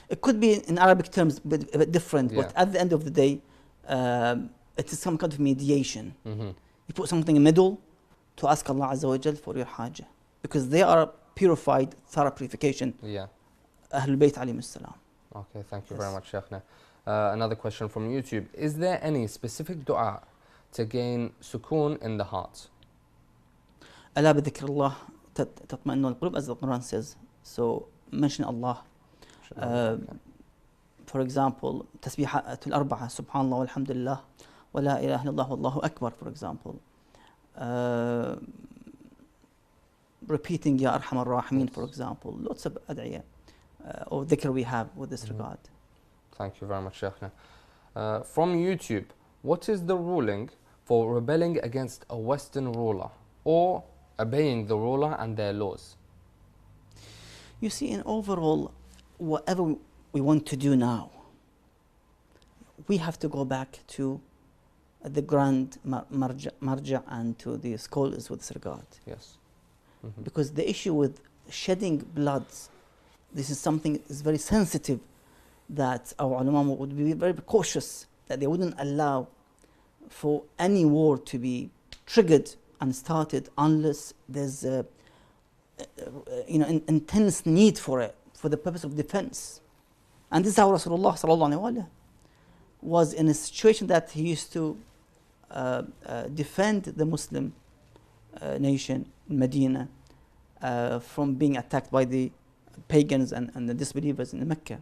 It could be in Arabic terms a bit different, but at the end of the day, it is some kind of mediation. You put something in the middle to ask Allah Azza wa Jal for your hajah, because they are purified, thorough purification. Yeah. Ahlul Bayt alayhim salam. Okay, thank you very much, Sheikhna. Another question from YouTube. Is there any specific dua to gain sukoon in the heart? ألا بذكر الله تطمئن القلوب, as the Quran says. So mention Allah. For example, تسبيحات الأربعة سبحان الله والحمد لله ولا إله إلا الله والله أكبر, for example. Repeating Ya Arhamar Rahimin, for example. Lots of ad'iyah or dhikr we have with this regard. Thank you very much, Sheikhna. From YouTube, what is the ruling for rebelling against a Western ruler or obeying the ruler and their laws? You see, in overall, whatever we want to do now, we have to go back to the grand marja and to the scholars with this regard. Yes. Because the issue with shedding blood, this is something that is very sensitive, that our ulama would be very cautious that they wouldn't allow for any war to be triggered and started unless there's intense need for it, for the purpose of defense. And this is how Rasulullah sallallahu alaihi wasallam was in a situation that he used to defend the Muslim nation in Medina from being attacked by the pagans and the disbelievers in Mecca.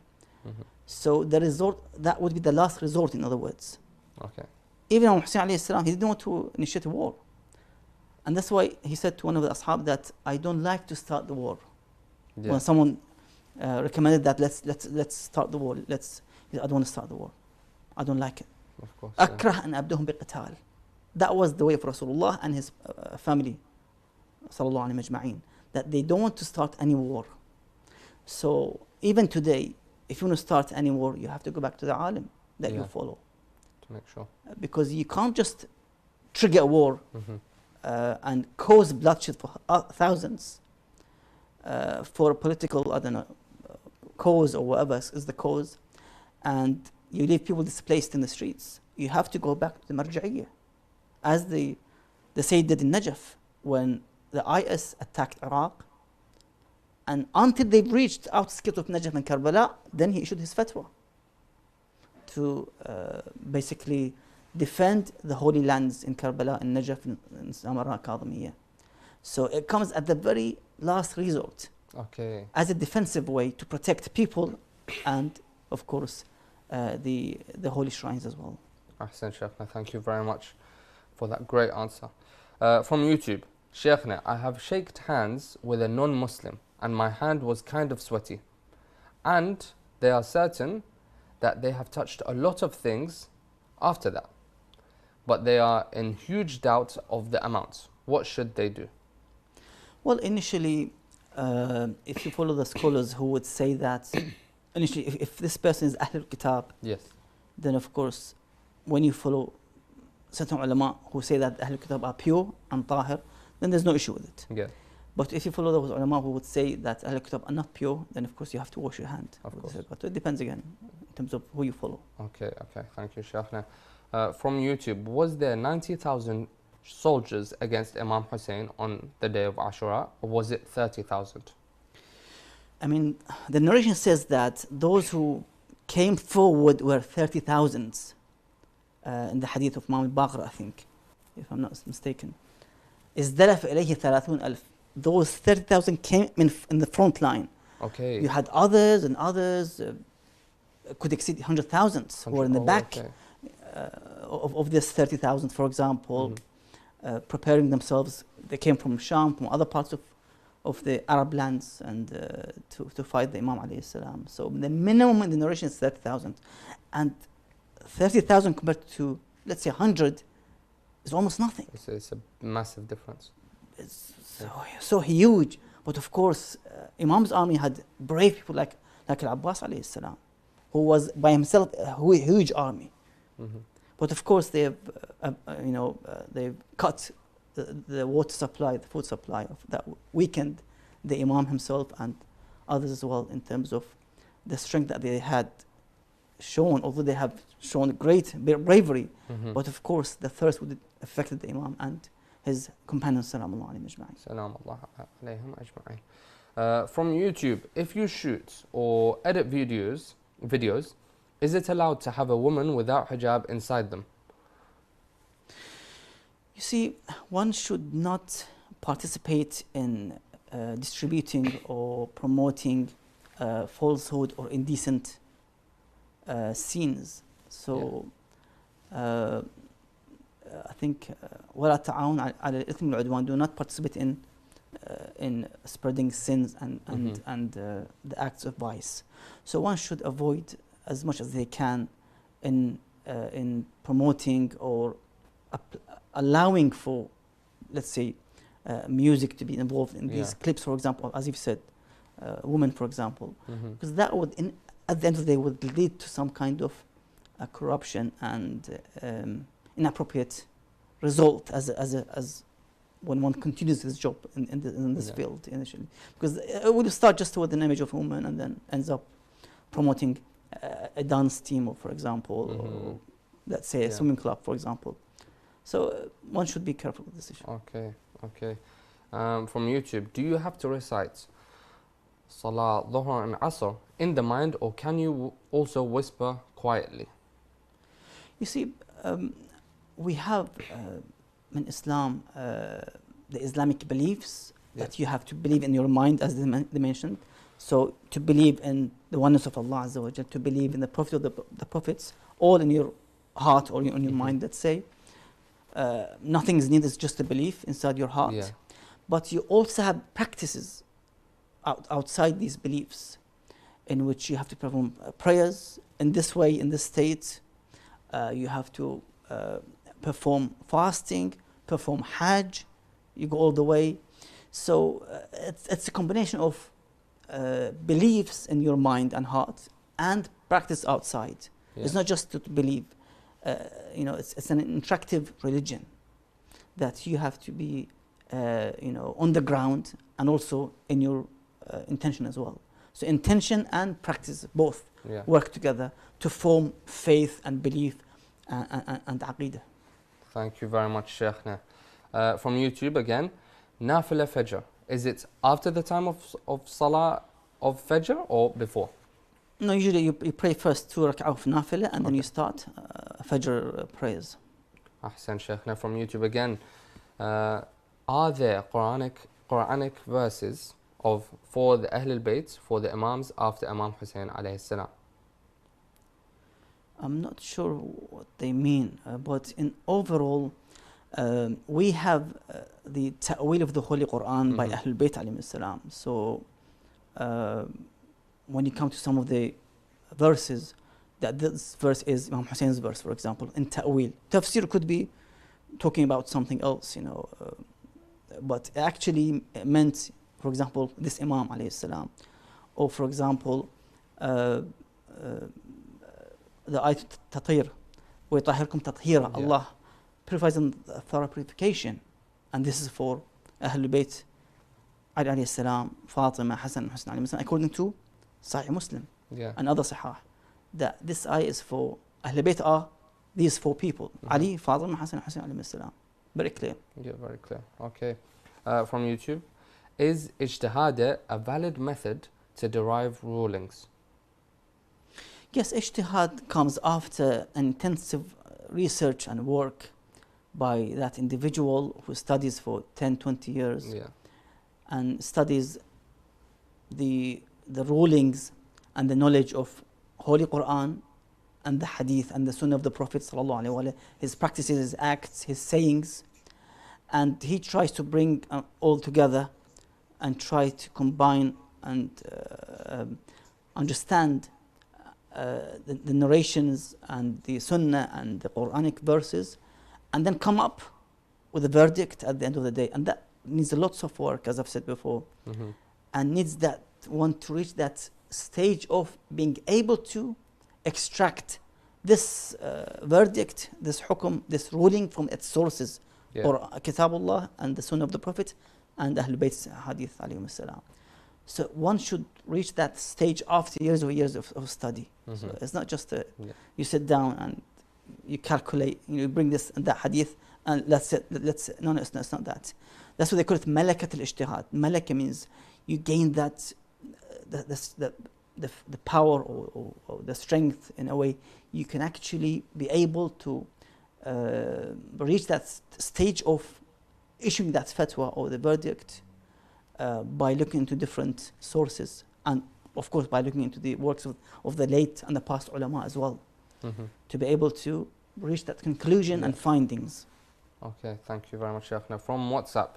So the resort, that would be the last resort, in other words. Okay. Even Imam Hussein alayhi salam, he didn't want to initiate a war. And that's why he said to one of the ashab that I don't like to start the war. Yeah. When someone recommended that let's start the war, he said, I don't want to start the war. I don't like it. Of course. Akrah an abduhum biqital. That was the way of Rasulullah and his family, sallallahu alayhi majma'in, that they don't want to start any war. So even today, if you want to start any war, you have to go back to the alim that you follow. To make sure. Because you can't just trigger a war and cause bloodshed for thousands for a political, I don't know, cause or whatever is the cause, and you leave people displaced in the streets. You have to go back to the marājiʿ, as the Sayyid did in Najaf when the IS attacked Iraq, and until they've reached outskirts of Najaf and Karbala, then he issued his fatwa to basically defend the holy lands in Karbala and Najaf and Samara Kadhimiyya. So it comes at the very last resort, as a defensive way to protect people and, of course, the holy shrines as well. Ahsan Sheikhna, thank you very much for that great answer. From YouTube, Sheikhna, I have shaked hands with a non-Muslim and my hand was kind of sweaty. And they are certain that they have touched a lot of things after that. But they are in huge doubt of the amounts. What should they do? Well, initially, if you follow the scholars who would say that, initially, if this person is Ahlul Kitab, then of course, when you follow certain ulama who say that Ahlul Kitab are pure and tahir, then there's no issue with it. But if you follow those ulama who would say that Ahlul Kitab are not pure, then of course you have to wash your hand. Of course. But it depends again in terms of who you follow. Okay, thank you, Sheikhna. From YouTube, was there 90,000 soldiers against Imam Hussein on the day of Ashura, or was it 30,000? I mean, the narration says that those who came forward were 30,000 in the hadith of Imam al-Baqir, I think, if I'm not mistaken. ازدلف إليه 30,000. Those 30,000 came in the front line. Okay. You had others and others, could exceed 100,000 who were in the back of this 30,000, for example, preparing themselves. They came from Sham, from other parts of the Arab lands, and to fight the Imam alayhi salam. So the minimum in the narration is 30,000. And 30,000 compared to, let's say, 100 is almost nothing. It's a massive difference. It's so huge. But of course, Imam's army had brave people like Al-Abbas alayhi salam, who was by himself a huge army. But of course, they've cut the water supply, the food supply that weakened the Imam himself and others as well in terms of the strength that they had shown, although they have shown great bravery. But of course, the thirst would have affected the Imam and his companions. Salamullah alayhim ajma'in. Salamullah alayhim ajma'in. From YouTube, if you shoot or edit videos, is it allowed to have a woman without hijab inside them? You see, one should not participate in distributing or promoting falsehood or indecent scenes. So I think ولا تعاون على الإثم والعدوان, do not participate in spreading sins and the acts of vice. So one should avoid as much as they can in promoting or allowing for, let's say, music to be involved in these clips, for example, as you've said, women, for example, because that would, at the end of the day, would lead to some kind of corruption and inappropriate result as when one continues his job in this field initially, because it will start just with an image of a woman and then ends up promoting a dance team, or for example, or let's say a swimming club, for example. So one should be careful with this issue. Okay. From YouTube, do you have to recite Salah, Dhuhr and Asr in the mind, or can you also whisper quietly? You see, we have in Islam the Islamic beliefs that you have to believe in your mind, as they mentioned. So to believe in the oneness of Allah Azza wa Jal, to believe in the Prophet of the Prophets, all in your heart or in your mind, let's say. Nothing is needed, it's just a belief inside your heart. But you also have practices outside these beliefs in which you have to perform prayers in this way, in this state. You have to perform fasting, perform Hajj, you go all the way. So it's a combination of beliefs in your mind and heart and practice outside. Yeah. It's not just to believe. It's an interactive religion that you have to be, on the ground and also in your intention as well. So intention and practice both work together to form faith and belief and aqidah. Thank you very much, Sheikhna. From YouTube again, Nafila Fajr. Is it after the time of Salah of Fajr or before? No, usually you pray first 2 rak'ah of Nafila and then you start Fajr prayers. Ahsan, Sheikhna. From YouTube again, are there Quranic verses for the Ahlul Bayt, for the Imams after Imam Hussein alayhi salam? I'm not sure what they mean, but in overall, we have the ta'wil of the Holy Quran by Ahlul Bayt alayhi salam. So when you come to some of the verses, that this verse is Imam Hussein's verse, for example, in ta'wil. Tafsir could be talking about something else, but actually meant, for example, this Imam alayhi salam, or for example, the ayat tatir, وَيَطَهِرْكُمْ تَطْهِيرًا. Allah purifies them thorough purification, and this is for Ahlul Bayt Ali alayhi salam, Fatima, Hassan, Hussein alayhi salam, according to Sahih Muslim and other Sahih, that this ayah is for Ahlul Bayt are these 4 people, Ali, Fatima, Hassan, Hussein alayhi salam. Very clear. Yeah, very clear. Okay. From YouTube, is ijtihad a valid method to derive rulings? Yes, ijtihad comes after intensive research and work by that individual who studies for 10, 20 years and studies the rulings and the knowledge of Holy Quran and the Hadith and the Sunnah of the Prophet sallallahu alaihi wasallam, his practices, his acts, his sayings, and he tries to bring all together and try to combine and understand the narrations and the Sunnah and the Quranic verses, and then come up with a verdict at the end of the day. And that needs lots of work, as I've said before, and needs that one to reach that stage of being able to extract this verdict, this hukum, this ruling from its sources, or Kitabullah and the Sunnah of the Prophet and Ahlul Bayt's Hadith alayhim salam. So one should reach that stage after years of study. So it's not just you sit down and you calculate, you bring this and that hadith and let's no, it's not that. That's what they call it malakat al-ijtihad. Malaka means you gain that the power or the strength in a way you can actually be able to reach that stage of issuing that fatwa or the verdict by looking into different sources, and of course by looking into the works of the late and the past ulama as well, to be able to reach that conclusion and findings. Okay, thank you very much, Sheikhna. From WhatsApp,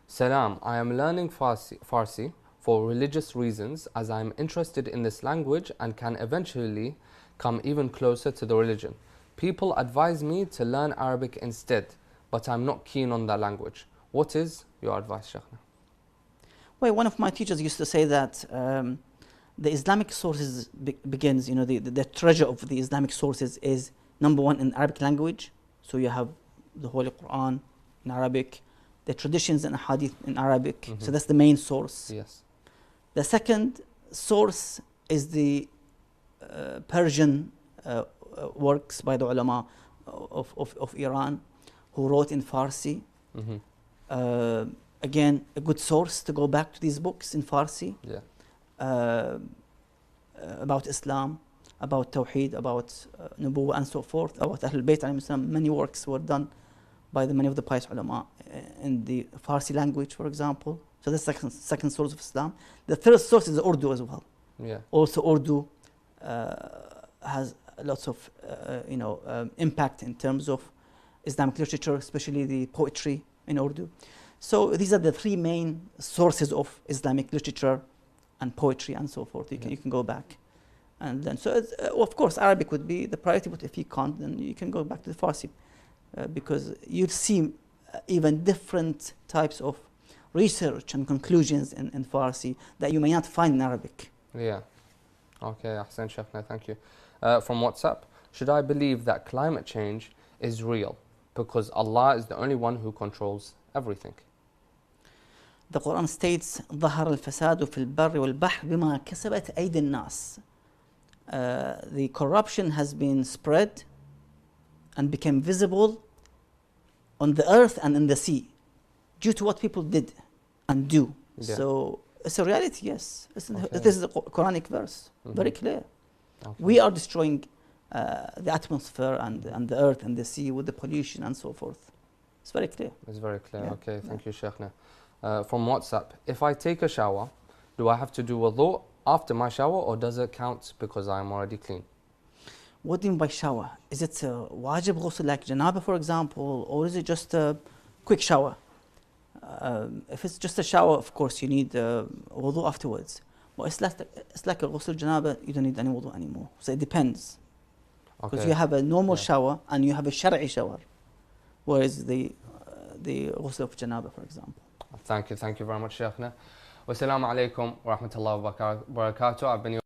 Salam, I am learning Farsi for religious reasons as I am interested in this language and can eventually come even closer to the religion. People advise me to learn Arabic instead, but I'm not keen on that language. What is your advice, Sheikhna? Well, one of my teachers used to say that the Islamic sources begins, the treasure of the Islamic sources is number one in Arabic language. So you have the Holy Quran in Arabic, the traditions and hadith in Arabic. So that's the main source. Yes. The second source is the Persian works by the ulama of Iran who wrote in Farsi. Again, a good source to go back to these books in Farsi about Islam, about Tawheed, about Nubuwwah and so forth, about Ahlul Bayt alayhim salam. Many works were done by many of the pious ulama in the Farsi language, for example. So that's the second source of Islam. The third source is Urdu as well. Also Urdu has lots of impact in terms of Islamic literature, especially the poetry in Urdu. So these are the 3 main sources of Islamic literature and poetry and so forth. You can go back, and then of course Arabic would be the priority. But if you can't, then you can go back to the Farsi, because you'd see even different types of research and conclusions in Farsi that you may not find in Arabic. Yeah. Okay, Ahsan Sheikhna, thank you. From WhatsApp, should I believe that climate change is real because Allah is the only one who controls everything? The Quran states ظهر الفساد في البر والبحر بما كسبت أيدي الناس. The corruption has been spread and became visible on the earth and in the sea due to what people did and do. Yeah. So it's a reality, yes. Okay. This is a Quranic verse, very clear. Okay. We are destroying the atmosphere and the earth and the sea with the pollution and so forth. It's very clear. It's very clear. Yeah. Okay, thank you, Sheikhna. From WhatsApp, if I take a shower, do I have to do wudu after my shower, or does it count because I'm already clean? What do you mean by shower? Is it a wajib ghusl like janaba, for example, or is it just a quick shower? If it's just a shower, of course, you need wudu afterwards. But it's like a ghusl janaba, you don't need any wudu anymore. So it depends. Because Okay. you have a normal shower and you have a shar'i shower, whereas the ghusl of janaba, for example. Thank you very much, Sheikhna. Wassalamu alaikum wa rahmatullahi wa barakatuh. I've been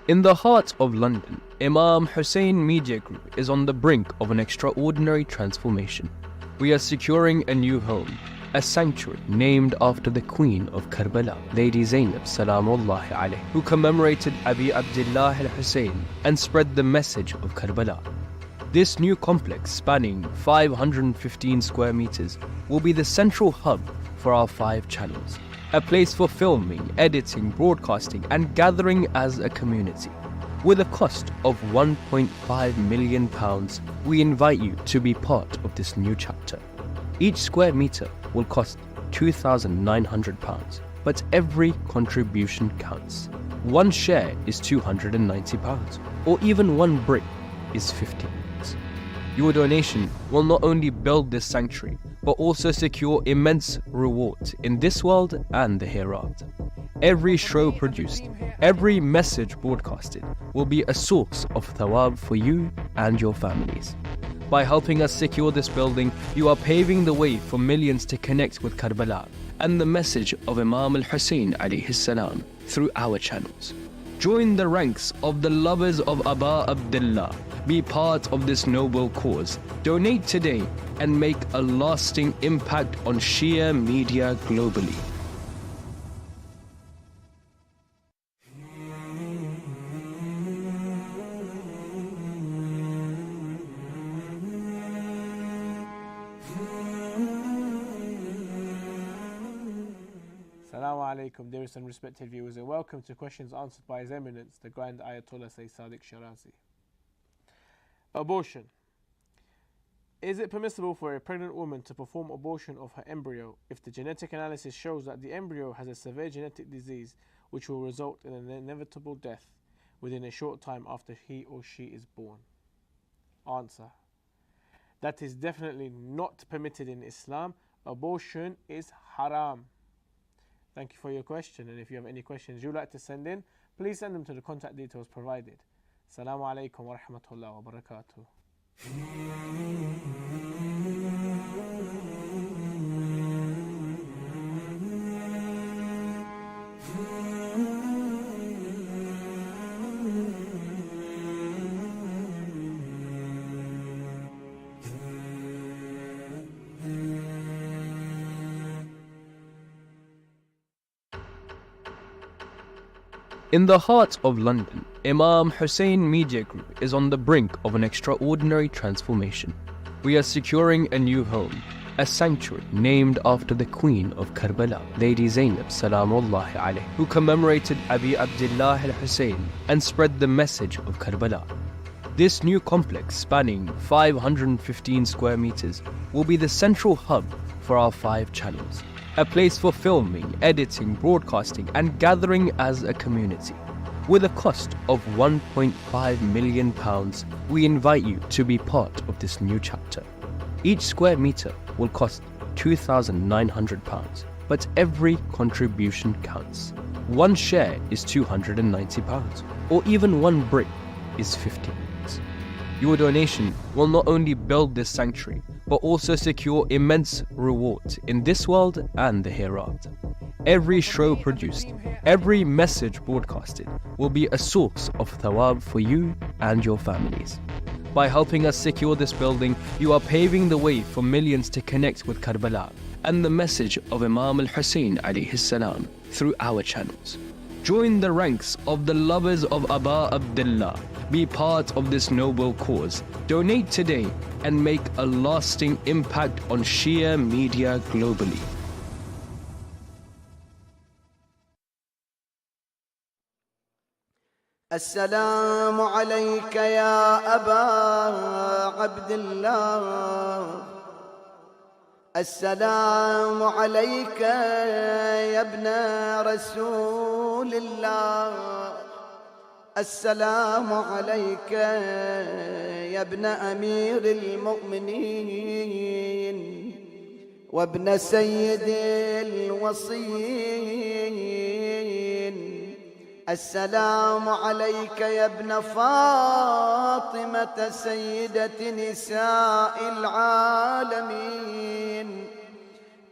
In the heart of London, Imam Hussein Media Group is on the brink of an extraordinary transformation. We are securing a new home, a sanctuary named after the Queen of Karbala, Lady Zainab Salamullahi alayh, who commemorated Abi Abdullah al-Hussein and spread the message of Karbala. This new complex, spanning 515 square meters, will be the central hub for our 5 channels. A place for filming, editing, broadcasting and gathering as a community. With a cost of £1.5 million, we invite you to be part of this new chapter. Each square meter will cost £2,900, but every contribution counts. One share is £290, or even one brick is £50. Your donation will not only build this sanctuary, but also secure immense reward in this world and the hereafter. Every show produced, every message broadcasted will be a source of thawab for you and your families. By helping us secure this building, you are paving the way for millions to connect with Karbala and the message of Imam al-Hussein alayhi salam through our channels. Join the ranks of the lovers of Aba Abdullah. Be part of this noble cause. Donate today and make a lasting impact on Shia media globally. Assalamu alaikum, dearest and respected viewers, and welcome to questions answered by His Eminence, the Grand Ayatollah Sayyid Sadiq Shirazi. Abortion. Is it permissible for a pregnant woman to perform abortion of her embryo if the genetic analysis shows that the embryo has a severe genetic disease which will result in an inevitable death within a short time after he or she is born? Answer. That is definitely not permitted in Islam. Abortion is haram. Thank you for your question, and if you have any questions you'd like to send in, please send them to the contact details provided. Assalamu alaikum wa rahmatullahi wa barakatuh. In the heart of London, Imam Hussein Media Group is on the brink of an extraordinary transformation. We are securing a new home, a sanctuary named after the Queen of Karbala, Lady Zainab Salamullahi alayh, who commemorated Abi Abdullah al-Hussein and spread the message of Karbala. This new complex, spanning 515 square meters, will be the central hub for our 5 channels, a place for filming, editing, broadcasting, and gathering as a community. With a cost of £1.5 million, we invite you to be part of this new chapter. Each square meter will cost £2,900, but every contribution counts. One share is £290, or even one brick is £50. Your donation will not only build this sanctuary, but also secure immense rewards in this world and the hereafter. Every show produced, every message broadcasted will be a source of thawab for you and your families. By helping us secure this building, you are paving the way for millions to connect with Karbala and the message of Imam Hussein alayhi salam through our channels. Join the ranks of the lovers of Aba Abdullah. Be part of this noble cause. Donate today and make a lasting impact on Shia media globally. السلام عليك يا أبا عبد الله السلام عليك يا ابن رسول الله السلام عليك يا ابن أمير المؤمنين وابن سيد الوصيين السلام عليك يا ابن فاطمة سيدة نساء العالمين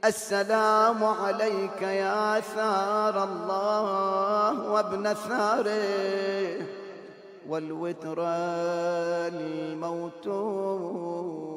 السلام عليك يا ثار الله وابن ثاره والوتر الموتور